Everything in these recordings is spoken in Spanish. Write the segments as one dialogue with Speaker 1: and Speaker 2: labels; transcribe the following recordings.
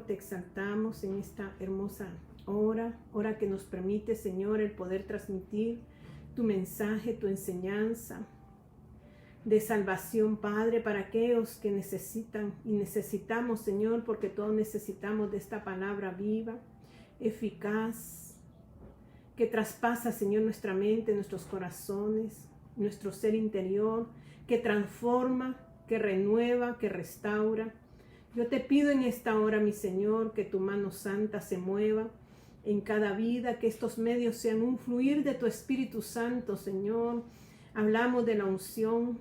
Speaker 1: Señor, te exaltamos en esta hermosa hora que nos permite, Señor, el poder transmitir tu mensaje, tu enseñanza de salvación, Padre, para aquellos que necesitan y necesitamos, Señor, porque todos necesitamos de esta palabra viva, eficaz, que traspasa, Señor, nuestra mente, nuestros corazones, nuestro ser interior, que transforma, que renueva, que restaura. Yo te pido en esta hora, mi Señor, que tu mano santa se mueva en cada vida, que estos medios sean un fluir de tu Espíritu Santo, Señor. Hablamos de la unción,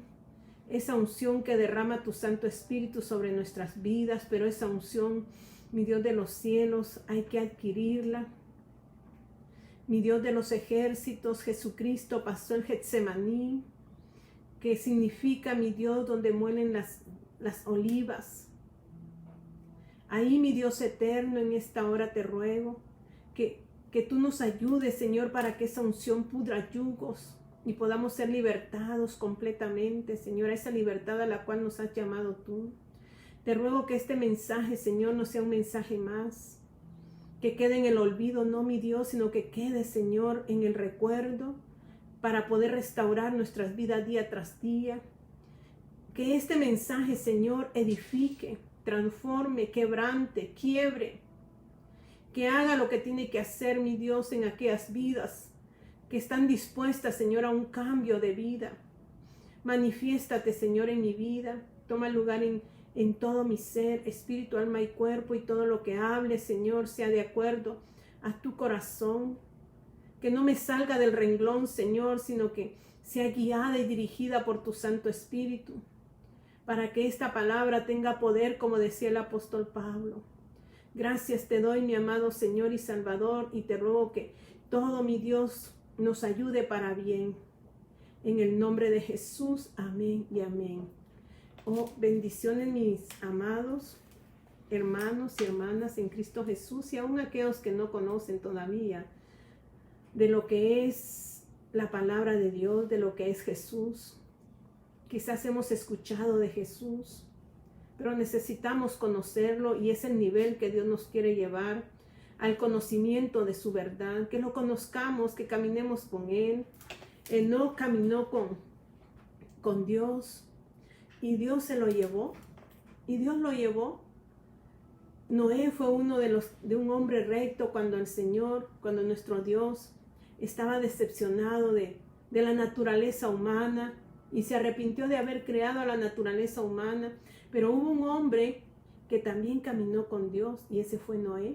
Speaker 1: esa unción que derrama tu Santo Espíritu sobre nuestras vidas, pero esa unción, mi Dios de los cielos, hay que adquirirla. Mi Dios de los ejércitos, Jesucristo pasó el Getsemaní, que significa, mi Dios, donde muelen las olivas. Ahí, mi Dios eterno, en esta hora te ruego que tú nos ayudes, Señor, para que esa unción pudra yugos y podamos ser libertados completamente, Señor, a esa libertad a la cual nos has llamado tú. Te ruego que este mensaje, Señor, no sea un mensaje más, que quede en el olvido, no, mi Dios, sino que quede, Señor, en el recuerdo para poder restaurar nuestras vidas día tras día. Que este mensaje, Señor, edifique, transforme, quebrante, quiebre, que haga lo que tiene que hacer, mi Dios, en aquellas vidas que están dispuestas, Señor, a un cambio de vida. Manifiéstate, Señor, en mi vida. Toma lugar en todo mi ser, espíritu, alma y cuerpo, y todo lo que hable, Señor, sea de acuerdo a tu corazón. Que no me salga del renglón, Señor, sino que sea guiada y dirigida por tu Santo Espíritu, para que esta palabra tenga poder, como decía el apóstol Pablo. Gracias te doy, mi amado Señor y Salvador, y te ruego que todo, mi Dios, nos ayude para bien. En el nombre de Jesús, amén y amén. Oh, bendiciones, mis amados hermanos y hermanas en Cristo Jesús, y aún aquellos que no conocen todavía de lo que es la palabra de Dios, de lo que es Jesús. Quizás hemos escuchado de Jesús, pero necesitamos conocerlo, y es el nivel que Dios nos quiere llevar al conocimiento de su verdad, que lo conozcamos, que caminemos con Él. Él no caminó con Dios, y Dios se lo llevó, y Dios lo llevó. Noé fue uno de un hombre recto cuando cuando nuestro Dios estaba decepcionado de la naturaleza humana y se arrepintió de haber creado a la naturaleza humana. Pero hubo un hombre que también caminó con Dios, y ese fue Noé.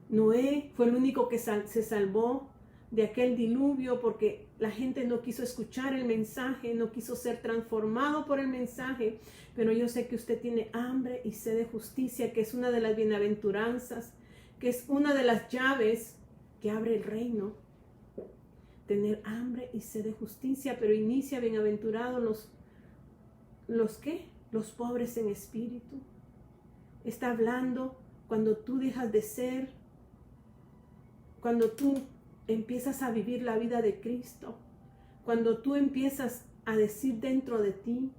Speaker 1: Noé fue el único que se salvó de aquel diluvio porque la gente no quiso escuchar el mensaje, no quiso ser transformado por el mensaje. Pero yo sé que usted tiene hambre y sed de justicia, que es una de las bienaventuranzas, que es una de las llaves que abre el reino. Tener hambre y sed de justicia, pero inicia bienaventurados los pobres en espíritu. Está hablando cuando tú dejas de ser, cuando tú empiezas a vivir la vida de Cristo, cuando tú empiezas a decir dentro de ti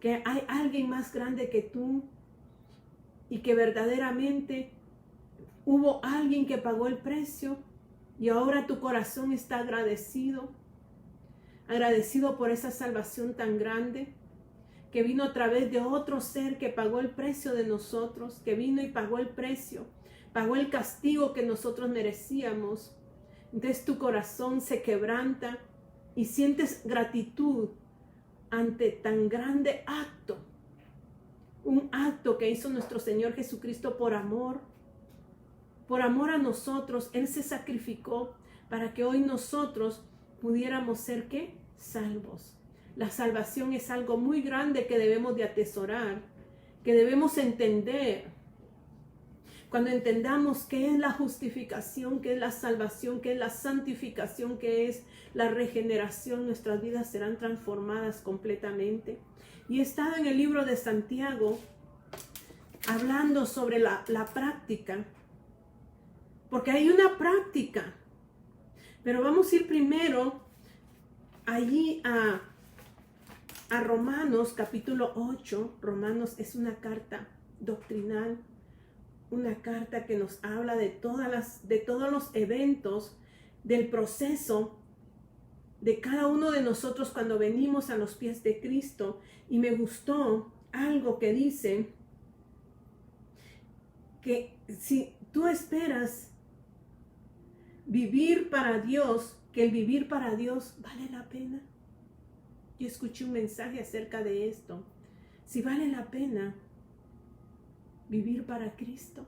Speaker 1: que hay alguien más grande que tú, y que verdaderamente hubo alguien que pagó el precio, y ahora tu corazón está agradecido por esa salvación tan grande, que vino a través de otro ser que pagó el precio de nosotros, que vino y pagó el precio, pagó el castigo que nosotros merecíamos. Entonces tu corazón se quebranta y sientes gratitud ante tan grande acto, un acto que hizo nuestro Señor Jesucristo por amor a nosotros. Él se sacrificó para que hoy nosotros pudiéramos ser, ¿qué? Salvos. La salvación es algo muy grande que debemos de atesorar, que debemos entender. Cuando entendamos qué es la justificación, qué es la salvación, qué es la santificación, qué es la regeneración, nuestras vidas serán transformadas completamente. Y he estado en el libro de Santiago hablando sobre la práctica, porque hay una práctica. Pero vamos a ir primero allí a Romanos capítulo 8. Romanos es una carta doctrinal, una carta que nos habla de todos los eventos, del proceso de cada uno de nosotros cuando venimos a los pies de Cristo. Y me gustó algo que dice que si tú esperas vivir para Dios, que el vivir para Dios vale la pena. Yo escuché un mensaje acerca de esto. Si vale la pena vivir para Cristo.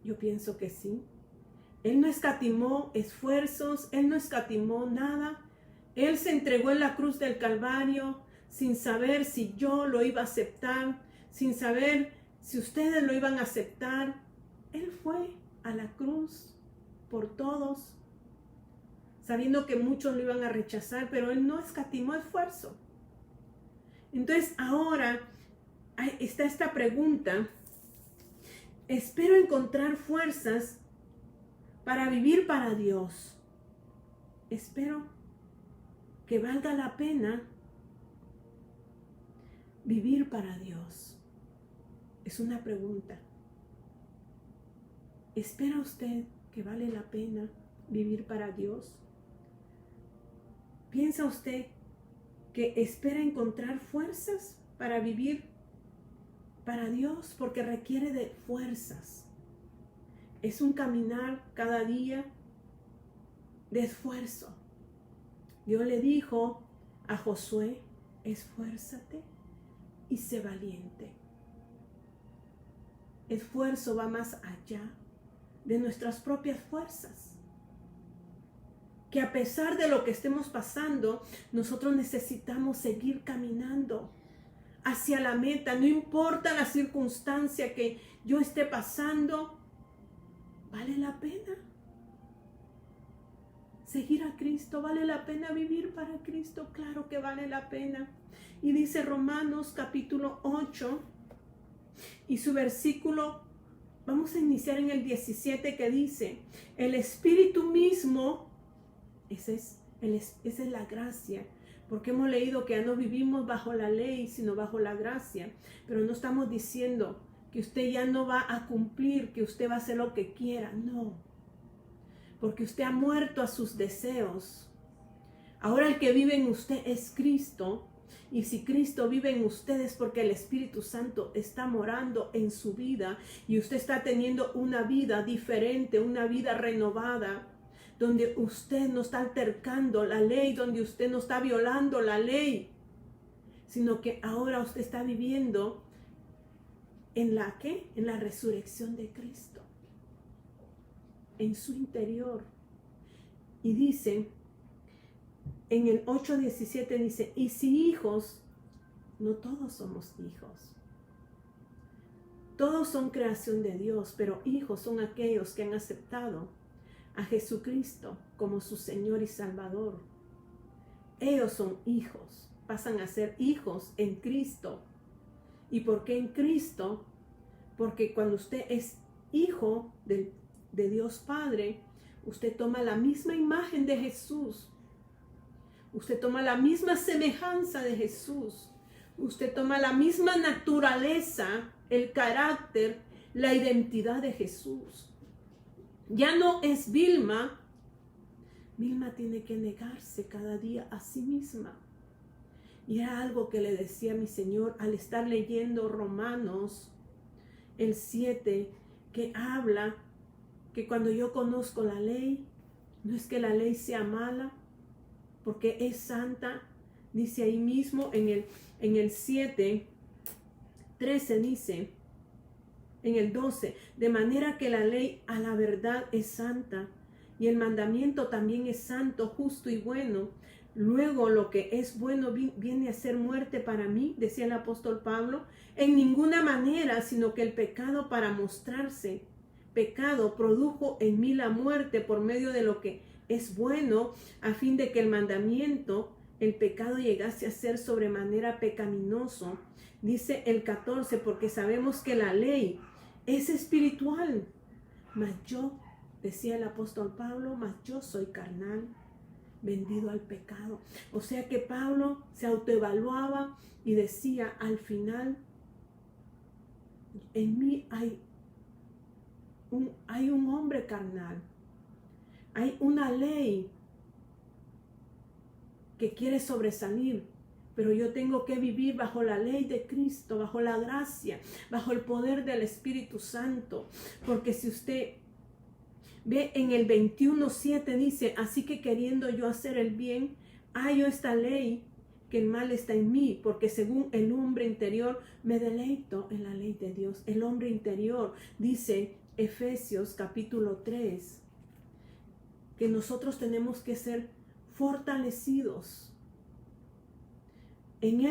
Speaker 1: Yo pienso que sí. Él no escatimó esfuerzos, Él no escatimó nada. Él se entregó en la cruz del Calvario sin saber si yo lo iba a aceptar, sin saber si ustedes lo iban a aceptar. Él fue a la cruz por todos, sabiendo que muchos lo iban a rechazar, pero Él no escatimó esfuerzo. Entonces ahora está esta pregunta: espero encontrar fuerzas para vivir para Dios. Espero que valga la pena vivir para Dios. Es una pregunta. ¿Espera usted que vale la pena vivir para Dios? ¿Piensa usted que espera encontrar fuerzas para vivir para Dios? Porque requiere de fuerzas. Es un caminar cada día de esfuerzo. Dios le dijo a Josué: esfuérzate y sé valiente. Esfuerzo va más allá de nuestras propias fuerzas. Que a pesar de lo que estemos pasando, nosotros necesitamos seguir caminando hacia la meta. No importa la circunstancia que yo esté pasando, ¿vale la pena seguir a Cristo? ¿Vale la pena vivir para Cristo? Claro que vale la pena. Y dice Romanos capítulo 8 y su versículo, vamos a iniciar en el 17, que dice: el Espíritu mismo, esa es la gracia, porque hemos leído que ya no vivimos bajo la ley, sino bajo la gracia. Pero no estamos diciendo que usted ya no va a cumplir, que usted va a hacer lo que quiera, no. Porque usted ha muerto a sus deseos. Ahora el que vive en usted es Cristo. Y si Cristo vive en ustedes, porque el Espíritu Santo está morando en su vida y usted está teniendo una vida diferente, una vida renovada, donde usted no está altercando la ley, donde usted no está violando la ley, sino que ahora usted está viviendo en la ¿qué? En la resurrección de Cristo, en su interior. Y dice, en el 8:17 dice: y si hijos, no todos somos hijos. Todos son creación de Dios, pero hijos son aquellos que han aceptado a Jesucristo como su Señor y Salvador. Ellos son hijos, pasan a ser hijos en Cristo. ¿Y por qué en Cristo? Porque cuando usted es hijo de Dios Padre, usted toma la misma imagen de Jesús. Usted toma la misma semejanza de Jesús. Usted toma la misma naturaleza, el carácter, la identidad de Jesús. Ya no es Vilma. Vilma tiene que negarse cada día a sí misma. Y era algo que le decía mi Señor al estar leyendo Romanos el 7, que habla que cuando yo conozco la ley, no es que la ley sea mala, porque es santa. Dice ahí mismo en el 7:13 dice, en el 12, de manera que la ley a la verdad es santa, y el mandamiento también es santo, justo y bueno. Luego lo que es bueno viene a ser muerte para mí, decía el apóstol Pablo, en ninguna manera, sino que el pecado, para mostrarse pecado, produjo en mí la muerte por medio de lo que es bueno, a fin de que el mandamiento, el pecado, llegase a ser sobremanera pecaminoso. Dice el 14, porque sabemos que la ley es espiritual, mas yo, decía el apóstol Pablo, mas yo soy carnal, vendido al pecado. O sea que Pablo se autoevaluaba y decía, al final En mí hay un hombre carnal. Hay una ley que quiere sobresalir, pero yo tengo que vivir bajo la ley de Cristo, bajo la gracia, bajo el poder del Espíritu Santo. Porque si usted ve en el 21:7 dice, así que queriendo yo hacer el bien, hallo esta ley, que el mal está en mí, porque según el hombre interior me deleito en la ley de Dios. El hombre interior, dice Efesios capítulo 3, que nosotros tenemos que ser fortalecidos en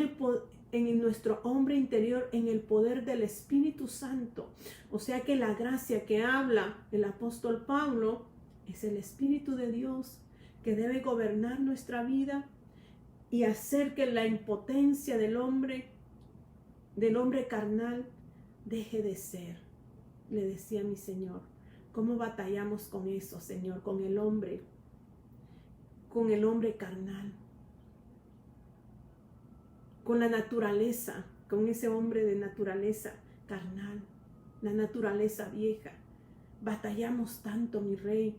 Speaker 1: nuestro hombre interior, en el poder del Espíritu Santo. O sea que la gracia que habla el apóstol Pablo es el Espíritu de Dios que debe gobernar nuestra vida y hacer que la impotencia del hombre carnal deje de ser. Le decía mi Señor, ¿cómo batallamos con eso, Señor? Con el hombre carnal, con la naturaleza, con ese hombre de naturaleza carnal, la naturaleza vieja. Batallamos tanto, mi Rey,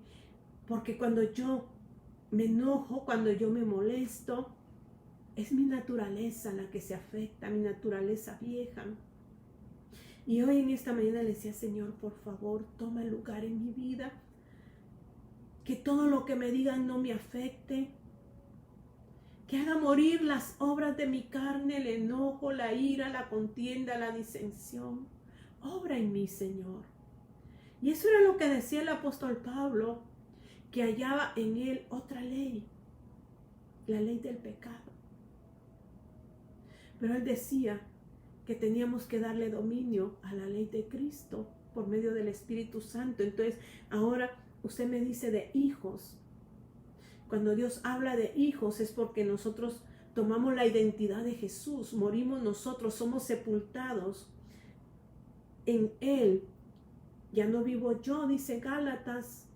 Speaker 1: porque cuando yo me enojo, cuando yo me molesto, es mi naturaleza la que se afecta, mi naturaleza vieja. Y hoy en esta mañana le decía, Señor, por favor, toma el lugar en mi vida, que todo lo que me digan no me afecte, que haga morir las obras de mi carne, el enojo, la ira, la contienda, la disensión. Obra en mí, Señor. Y eso era lo que decía el apóstol Pablo, que hallaba en él otra ley, la ley del pecado. Pero él decía que teníamos que darle dominio a la ley de Cristo por medio del Espíritu Santo. Entonces, ahora usted me dice de hijos. Cuando Dios habla de hijos es porque nosotros tomamos la identidad de Jesús, morimos nosotros, somos sepultados en Él. Ya no vivo yo, dice Gálatas,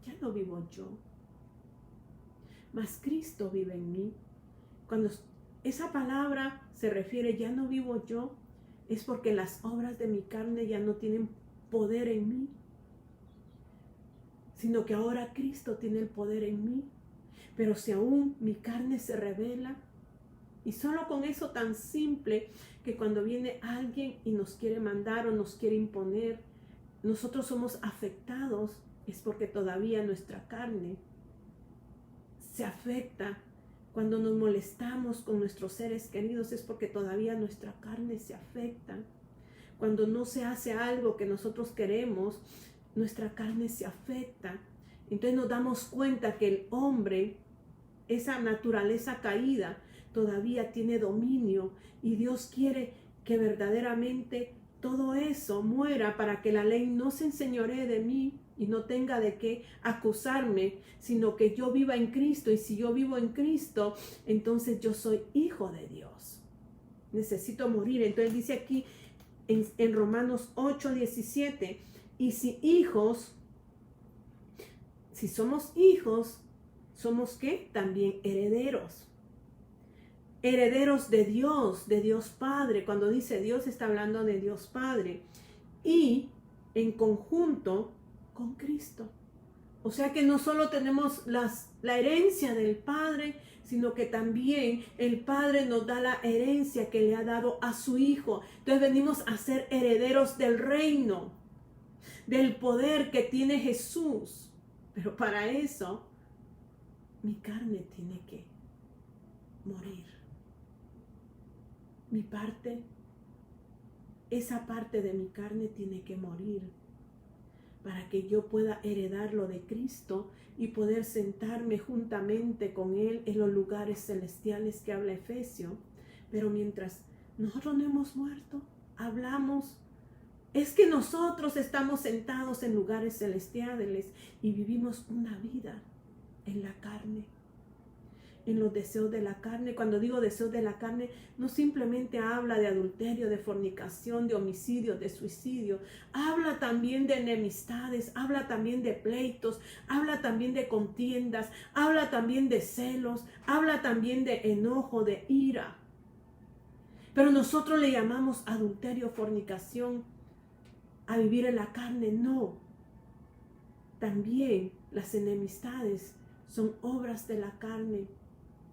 Speaker 1: ya no vivo yo, mas Cristo vive en mí. Cuando esa palabra se refiere ya no vivo yo, es porque las obras de mi carne ya no tienen poder en mí, sino que ahora Cristo tiene el poder en mí. Pero si aún mi carne se revela, y solo con eso tan simple, que cuando viene alguien y nos quiere mandar o nos quiere imponer, nosotros somos afectados, es porque todavía nuestra carne se afecta. Cuando nos molestamos con nuestros seres queridos es porque todavía nuestra carne se afecta. Cuando no se hace algo que nosotros queremos, nuestra carne se afecta. Entonces nos damos cuenta que el hombre, esa naturaleza caída, todavía tiene dominio, y Dios quiere que verdaderamente todo eso muera para que la ley no se enseñoree de mí y no tenga de qué acusarme, sino que yo viva en Cristo. Y si yo vivo en Cristo, entonces yo soy hijo de Dios. Necesito morir. Entonces dice aquí en Romanos 8:17, y si somos hijos, ¿somos qué? También herederos. Herederos de Dios Padre. Cuando dice Dios, está hablando de Dios Padre. Y en conjunto con Cristo. O sea que no solo tenemos la herencia del Padre, sino que también el Padre nos da la herencia que le ha dado a su Hijo. Entonces venimos a ser herederos del reino, del poder que tiene Jesús. Pero para eso, mi carne tiene que morir. Esa parte de mi carne tiene que morir para que yo pueda heredar lo de Cristo y poder sentarme juntamente con Él en los lugares celestiales que habla Efesios. Pero mientras nosotros no hemos muerto, hablamos, es que nosotros estamos sentados en lugares celestiales y vivimos una vida en la carne, en los deseos de la carne. Cuando digo deseos de la carne, no simplemente habla de adulterio, de fornicación, de homicidio, de suicidio. Habla también de enemistades, habla también de pleitos, habla también de contiendas, habla también de celos, habla también de enojo, de ira. Pero nosotros le llamamos adulterio, fornicación, a vivir en la carne. No. También las enemistades son obras de la carne.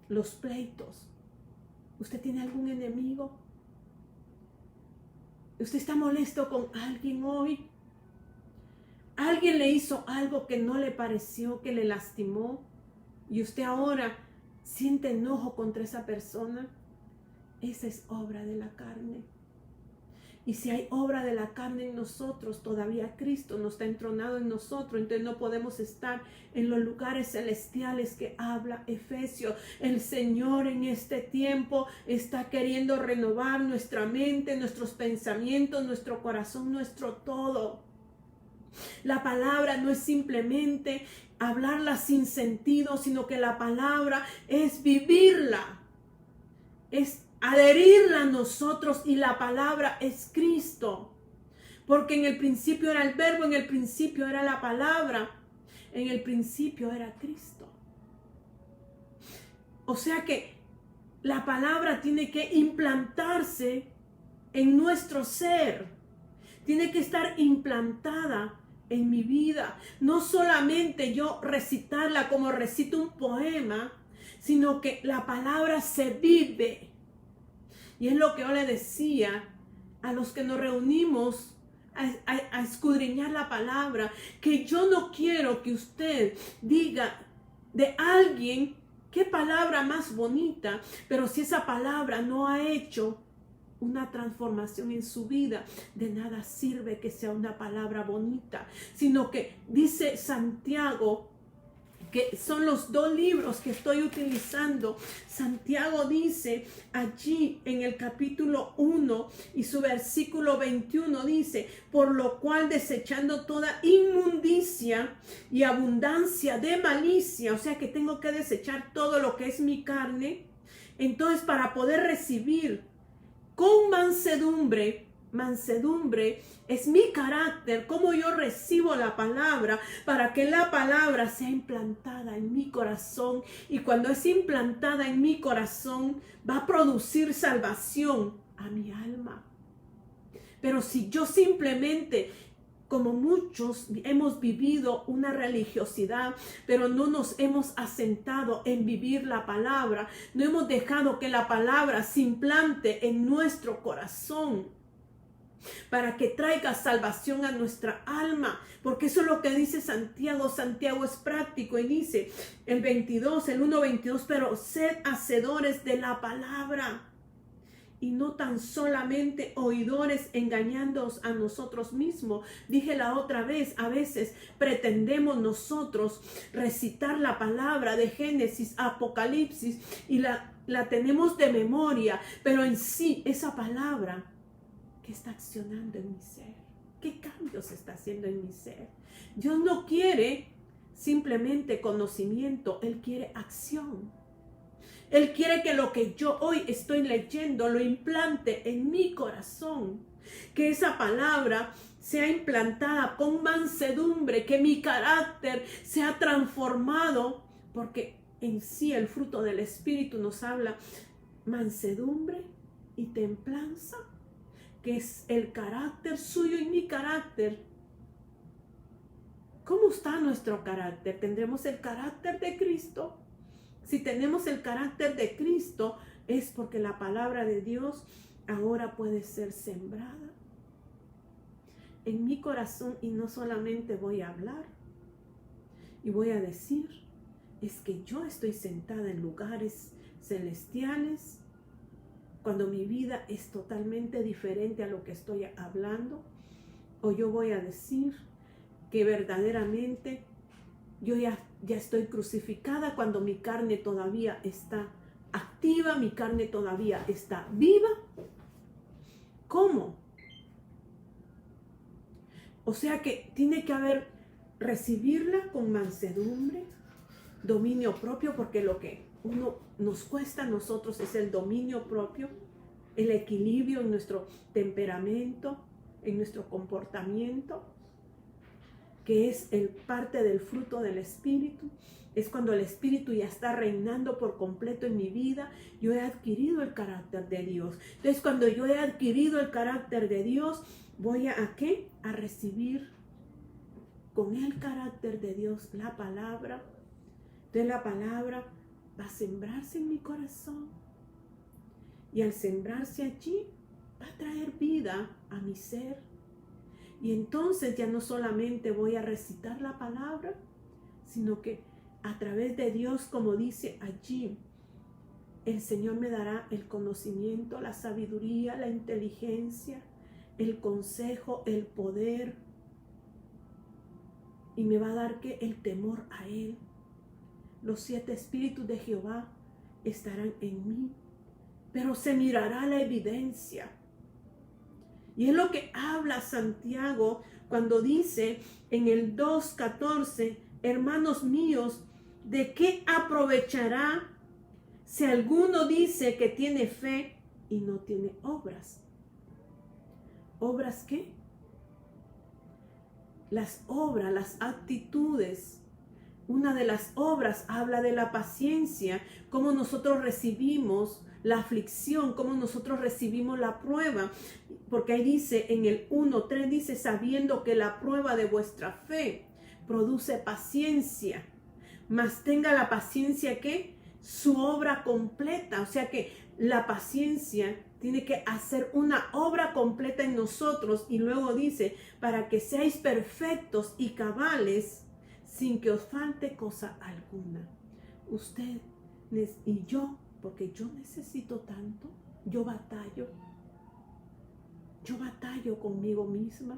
Speaker 1: Los pleitos. ¿Usted tiene algún enemigo? ¿Usted está molesto con alguien hoy? ¿Alguien le hizo algo que no le pareció, que le lastimó? Y usted ahora siente enojo contra esa persona. Esa es obra de la carne. Y si hay obra de la carne en nosotros, todavía Cristo no está entronado en nosotros, entonces no podemos estar en los lugares celestiales que habla Efesios. El Señor en este tiempo está queriendo renovar nuestra mente, nuestros pensamientos, nuestro corazón, nuestro todo. La palabra no es simplemente hablarla sin sentido, sino que la palabra es vivirla, es adherirla a nosotros, y la palabra es Cristo. Porque en el principio era el verbo, en el principio era la palabra, en el principio era Cristo. O sea que la palabra tiene que implantarse en nuestro ser, tiene que estar implantada en mi vida. No solamente yo recitarla como recito un poema, sino que la palabra se vive. Y es lo que yo le decía a los que nos reunimos a escudriñar la palabra, que yo no quiero que usted diga de alguien qué palabra más bonita, pero si esa palabra no ha hecho una transformación en su vida, de nada sirve que sea una palabra bonita, sino que dice Santiago, que son los dos libros que estoy utilizando. Santiago dice allí en el capítulo 1 y su versículo 21 dice: por lo cual, desechando toda inmundicia y abundancia de malicia, o sea que tengo que desechar todo lo que es mi carne, entonces para poder recibir con mansedumbre es mi carácter, cómo yo recibo la palabra, para que la palabra sea implantada en mi corazón. Y cuando es implantada en mi corazón, va a producir salvación a mi alma. Pero si yo simplemente, como muchos, hemos vivido una religiosidad, pero no nos hemos asentado en vivir la palabra, no hemos dejado que la palabra se implante en nuestro corazón, para que traiga salvación a nuestra alma, porque eso es lo que dice Santiago. Santiago es práctico y dice el 1:22, pero sed hacedores de la palabra y no tan solamente oidores, engañándoos a nosotros mismos. Dije la otra vez, a veces pretendemos nosotros recitar la palabra de Génesis, Apocalipsis, y la tenemos de memoria, pero en sí esa palabra, ¿qué está accionando en mi ser? ¿Qué cambios está haciendo en mi ser? Dios no quiere simplemente conocimiento, Él quiere acción. Él quiere que lo que yo hoy estoy leyendo lo implante en mi corazón. Que esa palabra sea implantada con mansedumbre, que mi carácter sea transformado, porque en sí el fruto del Espíritu nos habla mansedumbre y templanza, que es el carácter suyo y mi carácter. ¿Cómo está nuestro carácter? ¿Tendremos el carácter de Cristo? Si tenemos el carácter de Cristo, es porque la palabra de Dios ahora puede ser sembrada en mi corazón, y no solamente voy a hablar y voy a decir, es que yo estoy sentada en lugares celestiales, cuando mi vida es totalmente diferente a lo que estoy hablando, o yo voy a decir que verdaderamente yo ya estoy crucificada, cuando mi carne todavía está activa, mi carne todavía está viva. ¿Cómo? O sea que tiene que haber, recibirla con mansedumbre, dominio propio, porque lo que nos cuesta a nosotros es el dominio propio, el equilibrio en nuestro temperamento, en nuestro comportamiento. que es el parte del fruto del Espíritu. Es cuando el Espíritu ya está reinando por completo en mi vida. Yo he adquirido el carácter de Dios. Entonces, cuando yo he adquirido el carácter de Dios, voy ¿a qué? A recibir con el carácter de Dios la palabra. Entonces, la palabra va a sembrarse en mi corazón. Y al sembrarse allí, va a traer vida a mi ser. Y entonces ya no solamente voy a recitar la palabra, sino que a través de Dios, como dice allí, el Señor me dará el conocimiento, la sabiduría, la inteligencia, el consejo, el poder. Y me va a dar que el temor a Él. Los 7 espíritus de Jehová estarán en mí, pero se mirará la evidencia. Y es lo que habla Santiago cuando dice en el 2:14, hermanos míos, ¿de qué aprovechará si alguno dice que tiene fe y no tiene obras? ¿Obras qué? Las obras, las actitudes. Una de las obras habla de la paciencia, cómo nosotros recibimos la aflicción, cómo nosotros recibimos la prueba. Porque ahí dice, en el 1:3 dice, sabiendo que la prueba de vuestra fe produce paciencia, mas tenga la paciencia que su obra completa. O sea que la paciencia tiene que hacer una obra completa en nosotros. Y luego dice, para que seáis perfectos y cabales, sin que os falte cosa alguna. Usted y yo, porque yo necesito tanto, yo batallo conmigo misma.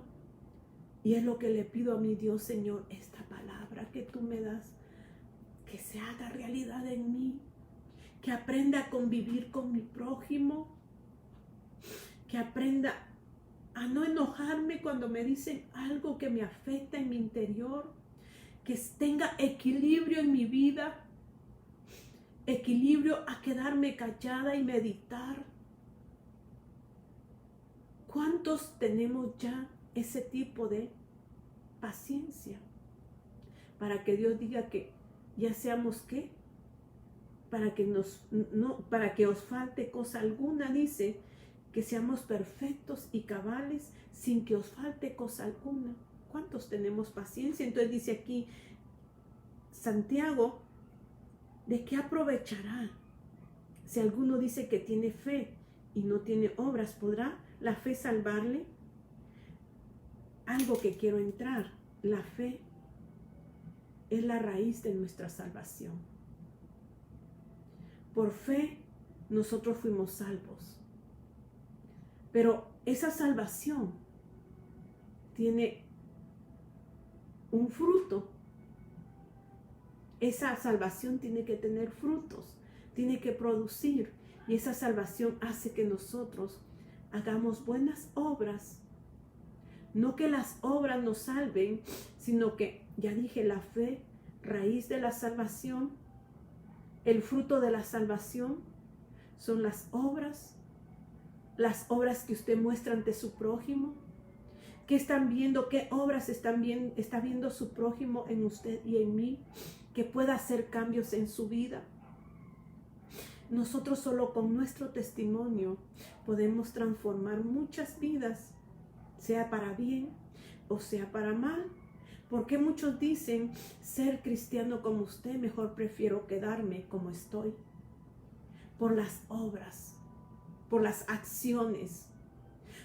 Speaker 1: Y es lo que le pido a mi Dios, Señor, esta palabra que tú me das, que se haga realidad en mí, que aprenda a convivir con mi prójimo, que aprenda a no enojarme cuando me dicen algo que me afecta en mi interior, que tenga equilibrio en mi vida, equilibrio a quedarme callada y meditar. ¿Cuántos tenemos ya ese tipo de paciencia? Para que Dios diga que ya seamos ¿qué? Para que os falte cosa alguna, dice, que seamos perfectos y cabales sin que os falte cosa alguna. ¿Cuántos tenemos paciencia? Entonces dice aquí Santiago, ¿de qué aprovechará? Si alguno dice que tiene fe y no tiene obras, ¿podrá la fe salvarle? Algo que quiero entrar, la fe es la raíz de nuestra salvación. Por fe nosotros fuimos salvos. Pero esa salvación tiene un fruto. Esa salvación tiene que tener frutos, tiene que producir. Y esa salvación hace que nosotros hagamos buenas obras. No que las obras nos salven, sino que, ya dije, la fe, raíz de la salvación, el fruto de la salvación son las obras que usted muestra ante su prójimo. ¿Qué están viendo? ¿Qué obras está viendo su prójimo en usted y en mí? Que pueda hacer cambios en su vida. Nosotros solo con nuestro testimonio podemos transformar muchas vidas, sea para bien o sea para mal. Porque muchos dicen, ser cristiano como usted, mejor prefiero quedarme como estoy. Por las obras, por las acciones,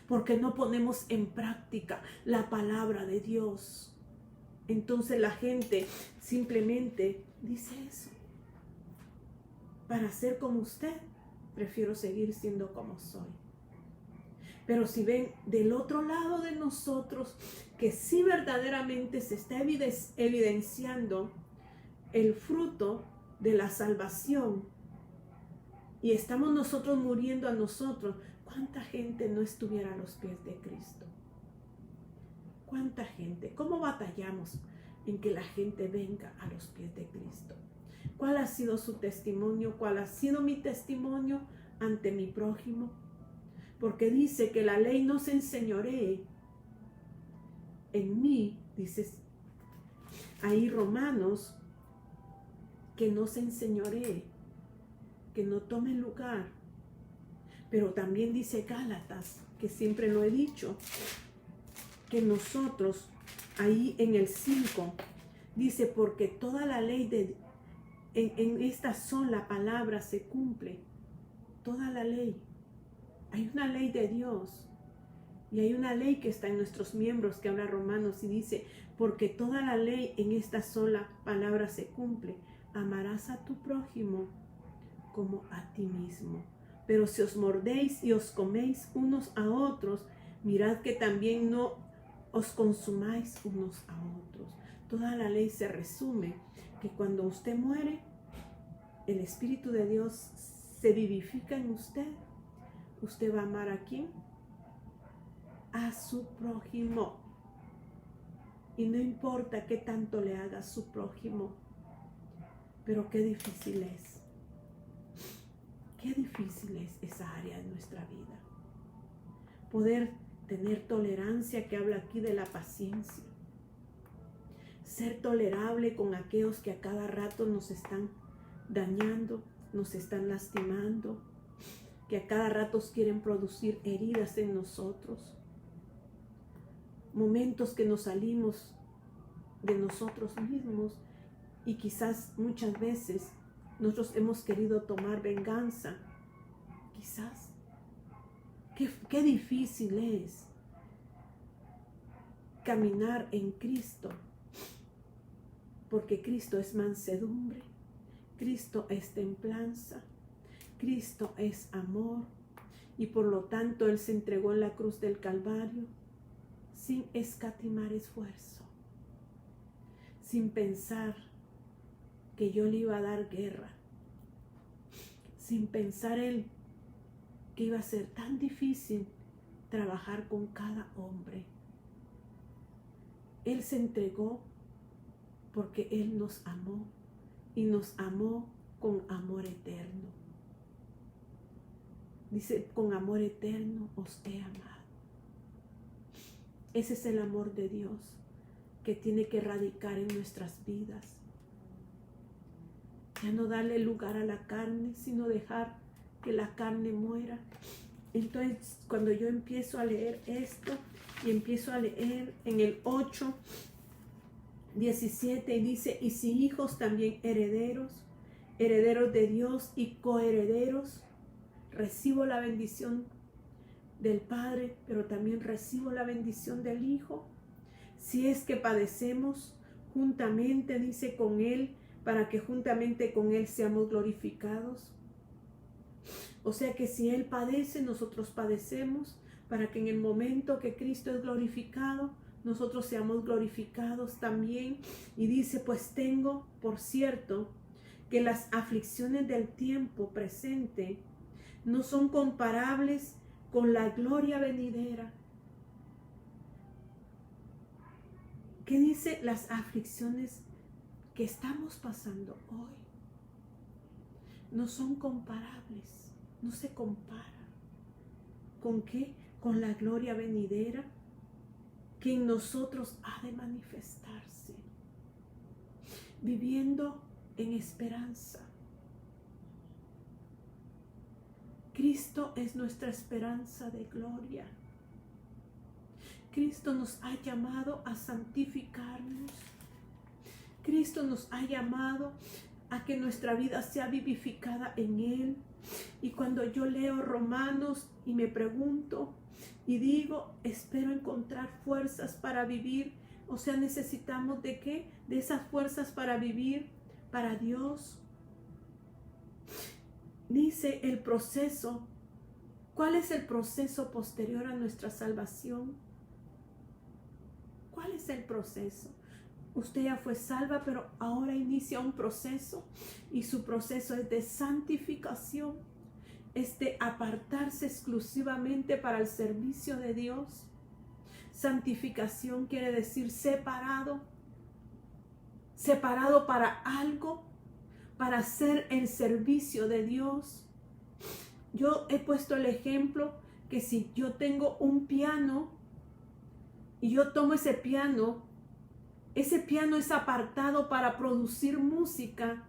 Speaker 1: porque no ponemos en práctica la palabra de Dios. Entonces la gente simplemente dice eso. Para ser como usted, prefiero seguir siendo como soy. Pero si ven del otro lado de nosotros, que sí verdaderamente se está evidenciando el fruto de la salvación, y estamos nosotros muriendo a nosotros, ¿cuánta gente no estuviera a los pies de Cristo? ¿Cuánta gente? ¿Cómo batallamos en que la gente venga a los pies de Cristo? ¿Cuál ha sido su testimonio? ¿Cuál ha sido mi testimonio ante mi prójimo? Porque dice que la ley no se enseñoree en mí, dice, ahí Romanos, que no se enseñoree, que no tome lugar. Pero también dice Gálatas, que siempre lo he dicho, que nosotros, ahí en el 5, dice, porque toda la ley en esta sola palabra se cumple. Toda la ley. Hay una ley de Dios. Y hay una ley que está en nuestros miembros, que habla Romanos y dice, porque toda la ley en esta sola palabra se cumple. Amarás a tu prójimo como a ti mismo. Pero si os mordéis y os coméis unos a otros, mirad que también no os consumáis unos a otros. Toda la ley se resume que cuando usted muere, el Espíritu de Dios se vivifica en usted. Usted va a amar ¿a quién? A su prójimo. Y no importa qué tanto le haga a su prójimo, pero qué difícil es. Qué difícil es esa área de nuestra vida. Poder tener tolerancia, que habla aquí de la paciencia. Ser tolerable con aquellos que a cada rato nos están dañando, nos están lastimando, que a cada rato quieren producir heridas en nosotros. Momentos que nos salimos de nosotros mismos y quizás muchas veces nosotros hemos querido tomar venganza. Quizás. Qué difícil es caminar en Cristo. Porque Cristo es mansedumbre. Cristo es templanza. Cristo es amor. Y por lo tanto Él se entregó en la cruz del Calvario sin escatimar esfuerzo. Sin pensar que yo le iba a dar guerra, sin pensar Él que iba a ser tan difícil trabajar con cada hombre. Él se entregó porque Él nos amó y nos amó con amor eterno. Dice, con amor eterno os he amado. Ese es el amor de Dios que tiene que radicar en nuestras vidas. Ya no darle lugar a la carne, sino dejar que la carne muera. Entonces, cuando yo empiezo a leer esto y empiezo a leer en el 8, 17, y dice, y si hijos también herederos, herederos de Dios y coherederos, recibo la bendición del Padre, pero también recibo la bendición del Hijo. Si es que padecemos juntamente, dice, con Él, para que juntamente con Él seamos glorificados. O sea que si Él padece, nosotros padecemos, para que en el momento que Cristo es glorificado, nosotros seamos glorificados también. Y dice, pues tengo por cierto que las aflicciones del tiempo presente no son comparables con la gloria venidera. ¿Qué dice? Las aflicciones que estamos pasando hoy no son comparables, no se comparan. ¿Con qué? Con la gloria venidera que en nosotros ha de manifestarse, viviendo en esperanza. Cristo es nuestra esperanza de gloria. Cristo nos ha llamado a santificarnos. Cristo nos ha llamado a que nuestra vida sea vivificada en Él. Y cuando yo leo Romanos y me pregunto y digo, espero encontrar fuerzas para vivir. O sea, necesitamos ¿de qué? De esas fuerzas para vivir para Dios. Dice el proceso. ¿Cuál es el proceso posterior a nuestra salvación? ¿Cuál es el proceso? Usted ya fue salva, pero ahora inicia un proceso, y su proceso es de santificación, es de apartarse exclusivamente para el servicio de Dios. Santificación quiere decir separado para algo, para hacer el servicio de Dios. Yo he puesto el ejemplo que si yo tengo un piano y yo tomo ese piano Ese piano es apartado para producir música.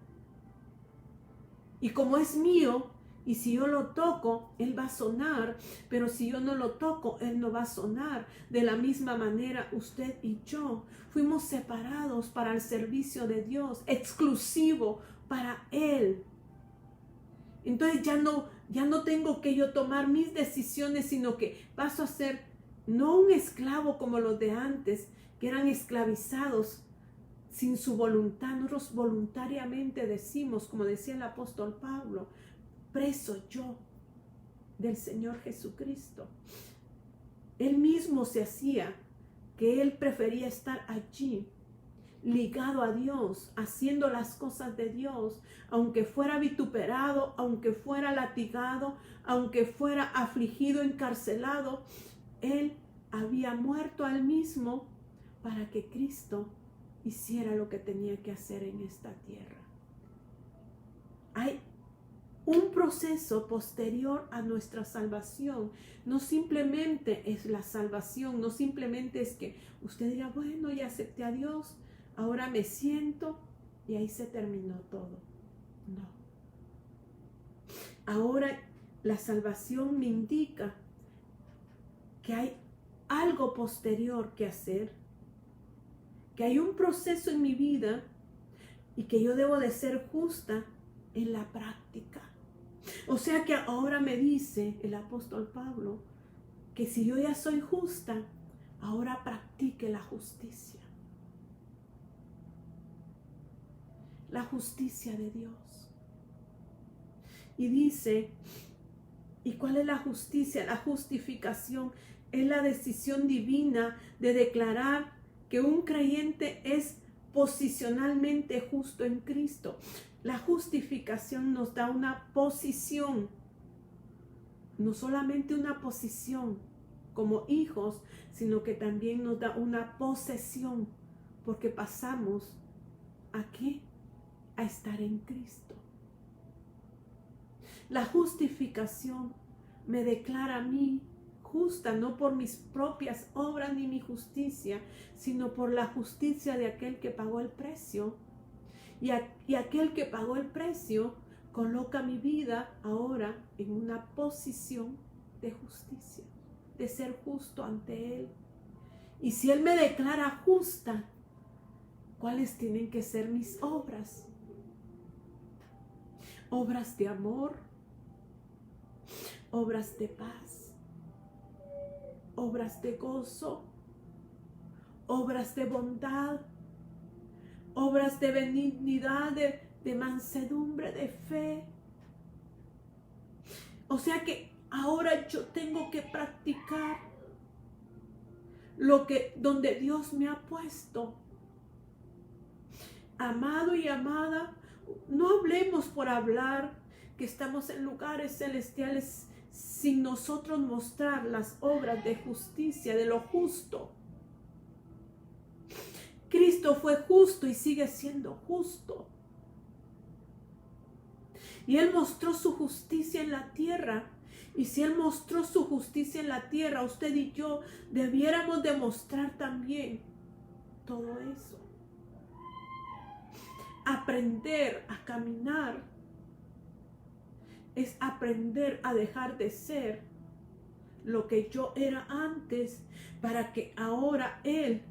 Speaker 1: Y como es mío, y si yo lo toco, él va a sonar, pero si yo no lo toco, él no va a sonar. De la misma manera, usted y yo fuimos separados para el servicio de Dios, exclusivo para él. Entonces ya no tengo que yo tomar mis decisiones, sino que paso a ser no un esclavo como los de antes, que eran esclavizados sin su voluntad. Nosotros voluntariamente decimos, como decía el apóstol Pablo, preso yo del Señor Jesucristo. Él mismo se hacía que él prefería estar allí, ligado a Dios, haciendo las cosas de Dios, aunque fuera vituperado, aunque fuera latigado, aunque fuera afligido, encarcelado. Él había muerto a él mismo para que Cristo hiciera lo que tenía que hacer en esta tierra. Hay un proceso posterior a nuestra salvación. No simplemente es la salvación, no simplemente es que usted dirá, bueno, ya acepté a Dios, ahora me siento y ahí se terminó todo. No. Ahora la salvación me indica que hay algo posterior que hacer, que hay un proceso en mi vida y que yo debo de ser justa en la práctica. O sea que ahora me dice el apóstol Pablo que si yo ya soy justa, ahora practique la justicia. La justicia de Dios. Y dice, ¿y cuál es la justicia? La justificación es la decisión divina de declarar que un creyente es posicionalmente justo en Cristo. La justificación nos da una posición, no solamente una posición como hijos, sino que también nos da una posesión, porque pasamos ¿a qué? A estar en Cristo. La justificación me declara a mí justa, no por mis propias obras ni mi justicia, sino por la justicia de aquel que pagó el precio. Y aquel que pagó el precio coloca mi vida ahora en una posición de justicia, de ser justo ante Él. Y si Él me declara justa, ¿cuáles tienen que ser mis obras? Obras de amor, obras de paz, obras de gozo, obras de bondad, obras de benignidad, de mansedumbre, de fe. O sea que ahora yo tengo que practicar donde Dios me ha puesto. Amado y amada, no hablemos por hablar que estamos en lugares celestiales sin nosotros mostrar las obras de justicia, de lo justo. Cristo fue justo y sigue siendo justo. Y Él mostró su justicia en la tierra. Y si Él mostró su justicia en la tierra, usted y yo debiéramos demostrar también todo eso. Aprender a caminar es aprender a dejar de ser lo que yo era antes, para que ahora Él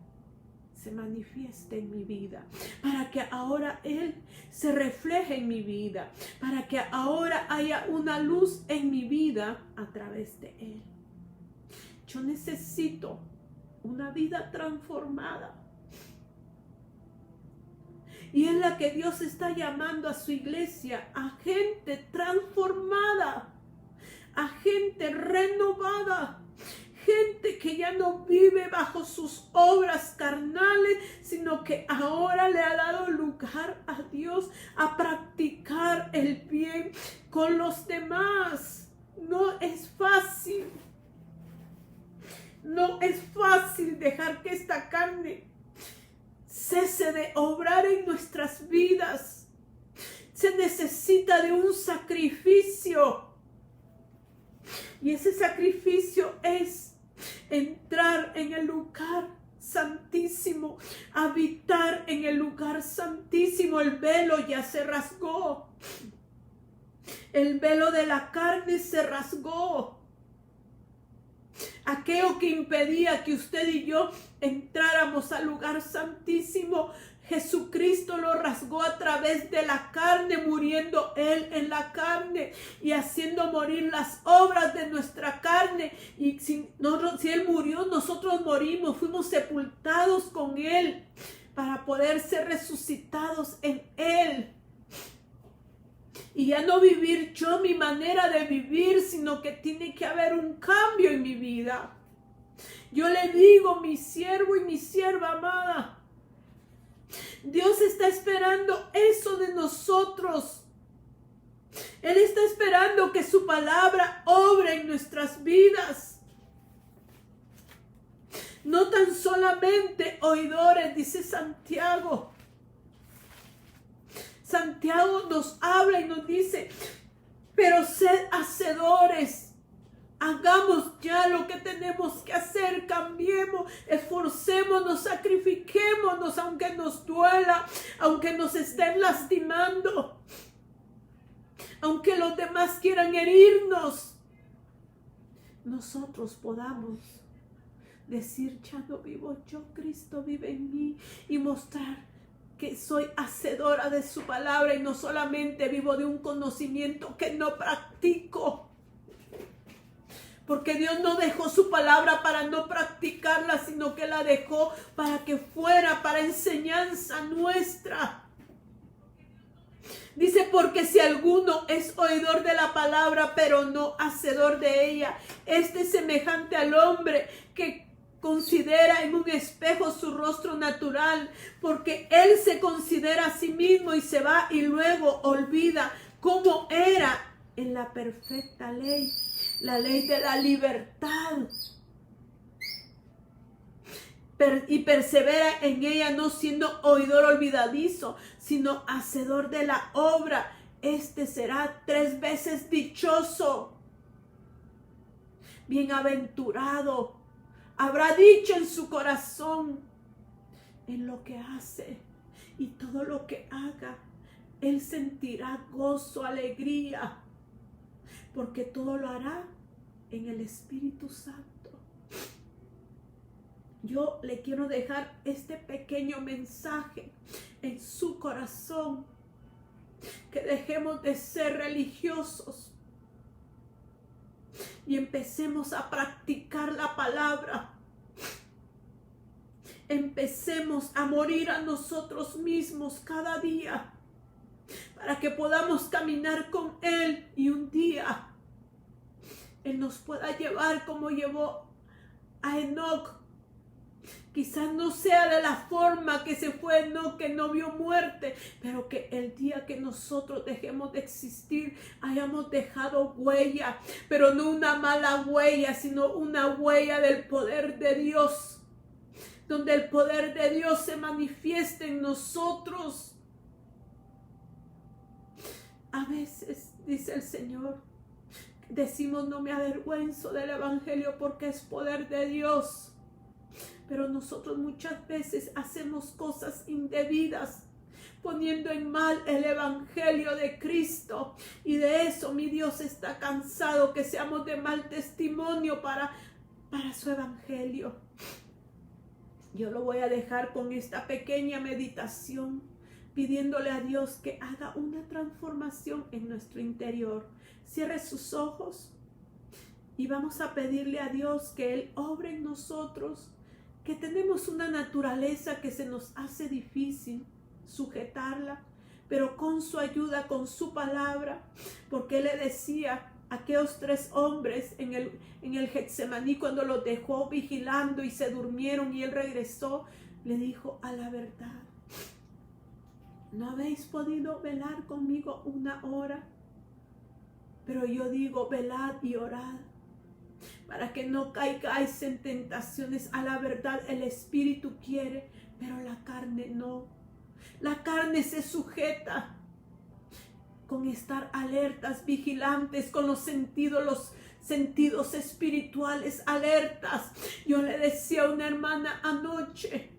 Speaker 1: se manifieste en mi vida, para que ahora Él se refleje en mi vida, para que ahora haya una luz en mi vida a través de Él. Yo necesito una vida transformada. Y es la que Dios está llamando a su iglesia, a gente transformada, a gente renovada. Gente que ya no vive bajo sus obras carnales, sino que ahora le ha dado lugar a Dios a practicar el bien con los demás. No es fácil. No es fácil dejar que esta carne cese de obrar en nuestras vidas. Se necesita de un sacrificio. Y ese sacrificio es entrar en el lugar santísimo, habitar en el lugar santísimo. El velo ya se rasgó. El velo de la carne se rasgó. Aquello que impedía que usted y yo entráramos al lugar santísimo, Jesucristo lo rasgó a través de la carne, muriendo Él en la carne y haciendo morir las obras de nuestra carne. Y si Él murió, nosotros morimos, fuimos sepultados con Él para poder ser resucitados en Él. Y ya no vivir yo mi manera de vivir, sino que tiene que haber un cambio en mi vida. Yo le digo, mi siervo y mi sierva amada, Dios está esperando eso de nosotros. Él está esperando que su palabra obre en nuestras vidas. No tan solamente oidores, dice Santiago. Santiago nos habla y nos dice, pero sed hacedores. Hagamos ya lo que tenemos que hacer, cambiemos, esforcémonos, sacrifiquémonos, aunque nos duela, aunque nos estén lastimando, aunque los demás quieran herirnos. Nosotros podamos decir, ya no vivo yo, Cristo vive en mí, y mostrar que soy hacedora de su palabra y no solamente vivo de un conocimiento que no practico. Porque Dios no dejó su palabra para no practicarla, sino que la dejó para que fuera para enseñanza nuestra. Dice, porque si alguno es oidor de la palabra, pero no hacedor de ella, este es semejante al hombre que considera en un espejo su rostro natural, porque él se considera a sí mismo y se va y luego olvida cómo era en la perfecta ley, la ley de la libertad. Y persevera en ella, no siendo oidor olvidadizo, sino hacedor de la obra. Este será 3 veces dichoso, bienaventurado. Habrá dicho en su corazón, en lo que hace y todo lo que haga, él sentirá gozo, alegría, porque todo lo hará en el Espíritu Santo. Yo le quiero dejar este pequeño mensaje en su corazón, que dejemos de ser religiosos y empecemos a practicar la palabra. Empecemos a morir a nosotros mismos cada día para que podamos caminar con Él y un día Él nos pueda llevar como llevó a Enoc. Quizás no sea de la forma que se fue Enoc, que no vio muerte, pero que el día que nosotros dejemos de existir, hayamos dejado huella, pero no una mala huella, sino una huella del poder de Dios, donde el poder de Dios se manifieste en nosotros. A veces, dice el Señor, decimos, no me avergüenzo del Evangelio porque es poder de Dios. Pero nosotros muchas veces hacemos cosas indebidas, poniendo en mal el Evangelio de Cristo. Y de eso mi Dios está cansado, que seamos de mal testimonio para su Evangelio. Yo lo voy a dejar con esta pequeña meditación, pidiéndole a Dios que haga una transformación en nuestro interior. Cierre sus ojos y vamos a pedirle a Dios que Él obre en nosotros, que tenemos una naturaleza que se nos hace difícil sujetarla, pero con su ayuda, con su palabra, porque Él le decía a aquellos 3 hombres en el Getsemaní, cuando los dejó vigilando y se durmieron y Él regresó, le dijo, a la verdad, ¿no habéis podido velar conmigo 1 hora? Pero yo digo, velad y orad, para que no caigáis en tentaciones. A la verdad el Espíritu quiere, pero la carne no. La carne se sujeta con estar alertas, vigilantes, con los sentidos espirituales alertas. Yo le decía a una hermana anoche, noche.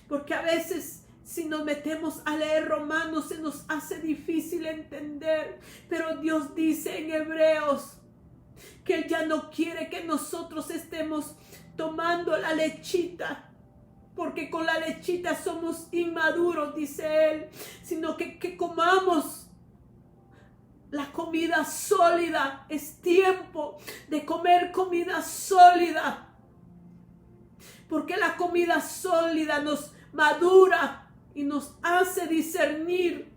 Speaker 1: Porque a veces si nos metemos a leer Romanos se nos hace difícil entender. Pero Dios dice en Hebreos que Él ya no quiere que nosotros estemos tomando la lechita, porque con la lechita somos inmaduros, dice Él, sino que comamos la comida sólida. Es tiempo de comer comida sólida, porque la comida sólida nos madura y nos hace discernir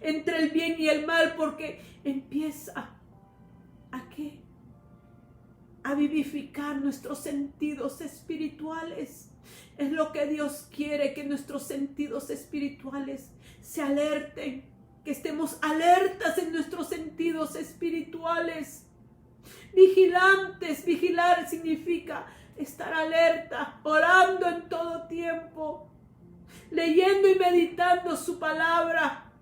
Speaker 1: entre el bien y el mal, porque empieza a vivificar nuestros sentidos espirituales. Es lo que Dios quiere, que nuestros sentidos espirituales se alerten, que estemos alertas en nuestros sentidos espirituales. Vigilantes, vigilar significa estar alerta, orando en todo tiempo, leyendo y meditando su palabra,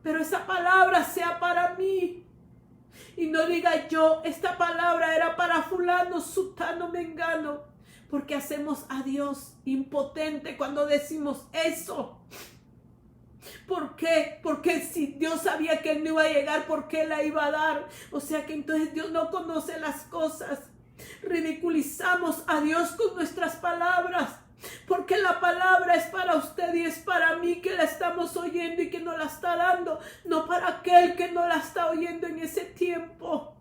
Speaker 1: pero esa palabra sea para mí. Y no diga yo, esta palabra era para fulano, sutano, mengano, porque hacemos a Dios impotente cuando decimos eso. ¿Por qué? Porque si Dios sabía que Él no iba a llegar, ¿por qué la iba a dar? O sea que entonces Dios no conoce las cosas. Ridiculizamos a Dios con nuestras palabras, porque la palabra es para usted y es para mí, que la estamos oyendo y que nos la está dando, no para aquel que no la está oyendo en ese tiempo.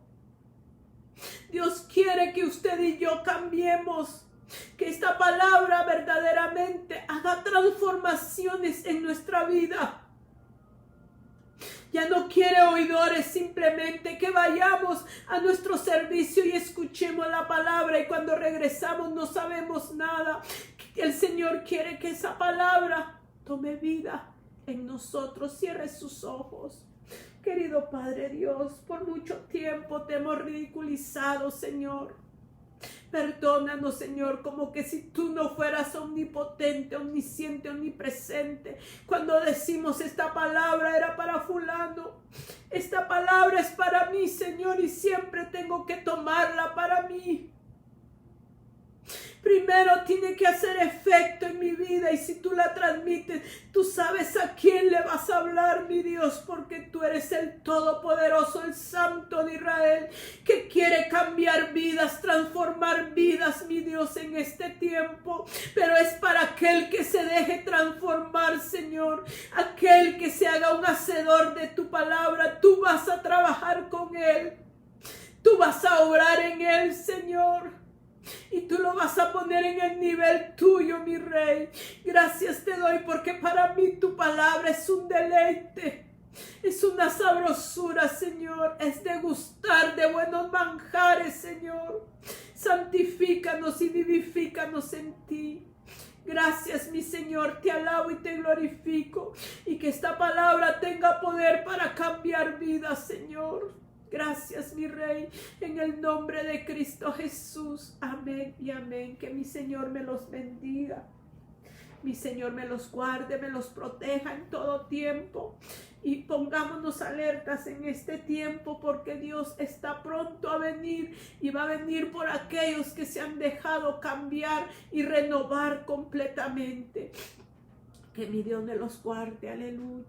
Speaker 1: Dios quiere que usted y yo cambiemos, que esta palabra verdaderamente haga transformaciones en nuestra vida. Ya no quiere oidores, simplemente que vayamos a nuestro servicio y escuchemos la palabra y cuando regresamos no sabemos nada. El Señor quiere que esa palabra tome vida en nosotros. Cierre sus ojos. Querido Padre Dios, por mucho tiempo te hemos ridiculizado, Señor. Perdónanos, Señor, como que si tú no fueras omnipotente, omnisciente, omnipresente. Cuando decimos esta palabra era para fulano, esta palabra es para mí, Señor, y siempre tengo que tomarla para mí. Primero tiene que hacer efecto en mi vida, y si tú la transmites, tú sabes a quién le vas a hablar, mi Dios, porque tú eres el Todopoderoso, el Santo de Israel, que quiere cambiar vidas, transformar vidas, mi Dios, en este tiempo. Pero es para aquel que se deje transformar, Señor, aquel que se haga un hacedor de tu palabra. Tú vas a trabajar con él, tú vas a orar en él, Señor. Y tú lo vas a poner en el nivel tuyo, mi Rey. Gracias te doy porque para mí tu palabra es un deleite. Es una sabrosura, Señor. Es degustar de buenos manjares, Señor. Santifícanos y vivifícanos en ti. Gracias, mi Señor, te alabo y te glorifico. Y que esta palabra tenga poder para cambiar vidas, Señor. Gracias, mi Rey, en el nombre de Cristo Jesús. Amén y amén. Que mi Señor me los bendiga. Mi Señor me los guarde, me los proteja en todo tiempo. Y pongámonos alertas en este tiempo, porque Dios está pronto a venir y va a venir por aquellos que se han dejado cambiar y renovar completamente. Que mi Dios me los guarde. Aleluya.